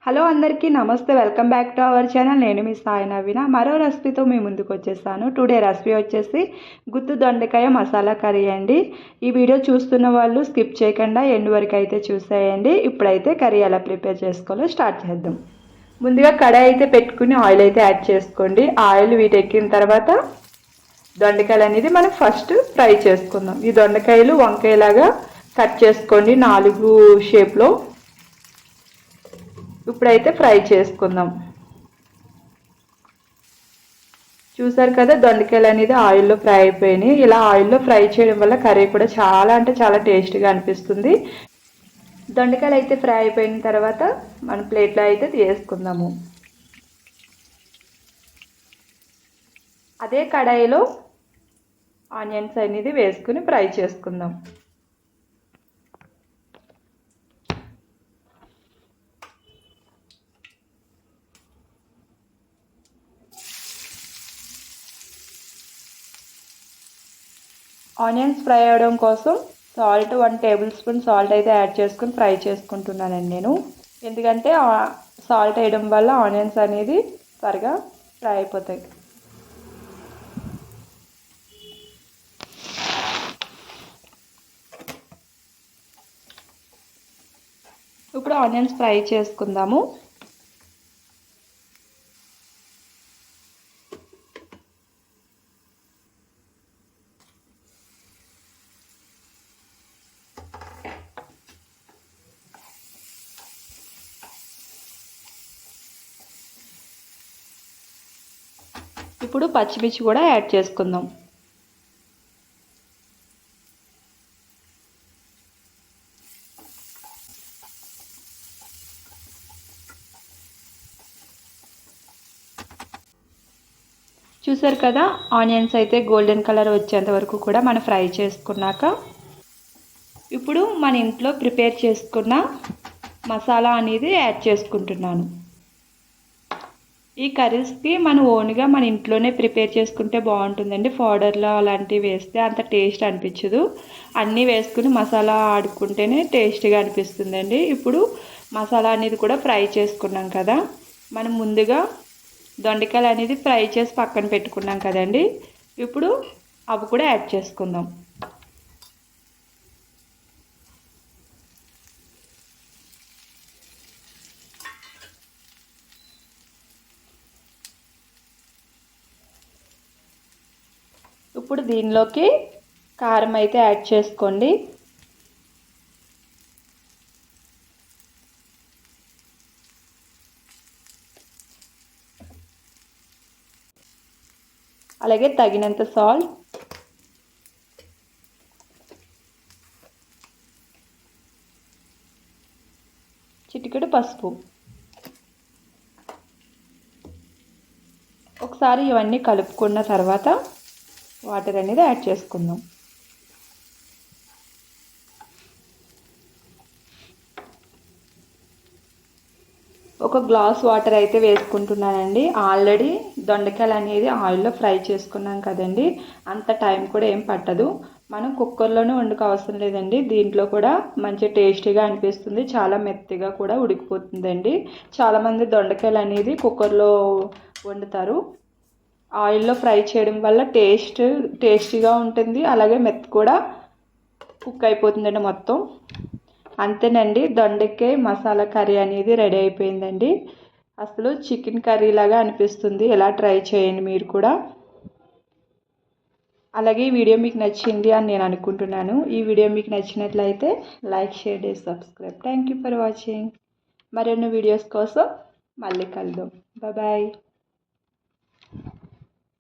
Hello అందరికీ నమస్తే, welcome back to our channel. నేను మీ సాయి నవీన మరో రెసిపీతో మీ ముందుకు వచ్చేసాను. టుడే రెసిపీ వచ్చేసి గుత్తి దొండకాయ మసాలా కర్రీ అండి. ఈ వీడియో చూస్తున్న వాళ్ళు స్కిప్ చేయకుండా ఎండ్ వరకు అయితే చూసేయండి. ఇప్పుడైతే కర్రీ ఎలా ప్రిపేర్ చేసుకోవాలో స్టార్ట్ చేద్దాం. ముందుగా కడాయి అయితే పెట్టుకుని ఆయిల్ అయితే యాడ్ చేసుకోండి. ఆయిల్ వీటెక్కిన తర్వాత దొండకాయలు అనేది మనం ఫస్ట్ ఫ్రై చేసుకుందాం. ఈ దొండకాయలు వంకాయలాగా కట్ చేసుకోండి 4 షేప్లో. ఇప్పుడైతే ఫ్రై చేసుకుందాం. చూసారు కదా, దొండకాయలు అనేది ఆయిల్లో ఫ్రై అయిపోయినాయి. ఇలా ఆయిల్లో ఫ్రై చేయడం వల్ల కర్రీ కూడా చాలా అంటే చాలా టేస్టీగా అనిపిస్తుంది. దొండకాయలు అయితే ఫ్రై అయిపోయిన తర్వాత మనం ప్లేట్లో అయితే తీసుకుందాము. అదే కడాయిలో ఆనియన్స్ అనేది వేసుకుని ఫ్రై చేసుకుందాం. ఆనియన్స్ ఫ్రై అవ్వడం కోసం సాల్ట్ 1 టేబుల్ స్పూన్ సాల్ట్ అయితే యాడ్ చేసుకుని ఫ్రై చేసుకుంటున్నానండి నేను. ఎందుకంటే సాల్ట్ వేయడం వల్ల ఆనియన్స్ అనేది త్వరగా ఫ్రై అయిపోతాయి. ఇప్పుడు ఆనియన్స్ ఫ్రై చేసుకుందాము. ఇప్పుడు పచ్చిమిర్చి కూడా యాడ్ చేసుకుందాం. చూసారు కదా, ఆనియన్స్ అయితే గోల్డెన్ కలర్ వచ్చేంత వరకు కూడా మనం ఫ్రై చేసుకున్నాక ఇప్పుడు మన ఇంట్లో ప్రిపేర్ చేసుకున్న మసాలా అనేది యాడ్ చేసుకుంటున్నాను. ఈ కర్రీస్కి మనం ఓన్గా మన ఇంట్లోనే ప్రిపేర్ చేసుకుంటే బాగుంటుందండి. పౌడర్లో అలాంటివి వేస్తే అంత టేస్ట్ అనిపించదు. అన్నీ వేసుకుని మసాలా ఆడుకుంటేనే టేస్ట్గా అనిపిస్తుందండి. ఇప్పుడు మసాలా అనేది కూడా ఫ్రై చేసుకున్నాం కదా, మనం ముందుగా దొండకాయలు అనేది ఫ్రై చేసి పక్కన పెట్టుకున్నాం కదండి. ఇప్పుడు అవి కూడా యాడ్ చేసుకుందాం. ఇప్పుడు దీనిలోకి కారం అయితే యాడ్ చేసుకోండి. అలాగే తగినంత సాల్ట్, చిటికెడు పసుపు. ఒకసారి ఇవన్నీ కలుపుకున్న తర్వాత వాటర్ అనేది యాడ్ చేసుకుందాం. ఒక గ్లాస్ వాటర్ అయితే వేసుకుంటున్నానండి. ఆల్రెడీ దొండకాయలు అనేది ఆయిల్లో ఫ్రై చేసుకున్నాం కదండి, అంత టైం కూడా ఏం పట్టదు. మనం కుక్కర్లోనే వండుకో అవసరం లేదండి. దీంట్లో కూడా మంచి టేస్టీగా అనిపిస్తుంది, చాలా మెత్తగా కూడా ఉడికిపోతుందండి. చాలామంది దొండకాయలు అనేది కుక్కర్లో వండుతారు. ఆయిల్లో ఫ్రై చేయడం వల్ల టేస్టీగా ఉంటుంది, అలాగే మెత్త కూడా కుక్ అయిపోతుందండి మొత్తం. అంతేనండి, దొండకాయ మసాలా కర్రీ అనేది రెడీ అయిపోయిందండి. అసలు చికెన్ కర్రీ లాగా అనిపిస్తుంది. ఎలా ట్రై చేయండి మీరు కూడా. అలాగే ఈ వీడియో మీకు నచ్చింది అని నేను అనుకుంటున్నాను. ఈ వీడియో మీకు నచ్చినట్లయితే like, share, subscribe. Thank you for watching. మరిన్ని వీడియోస్ కోసం మళ్ళీ కలుద్దాం. బాయ్.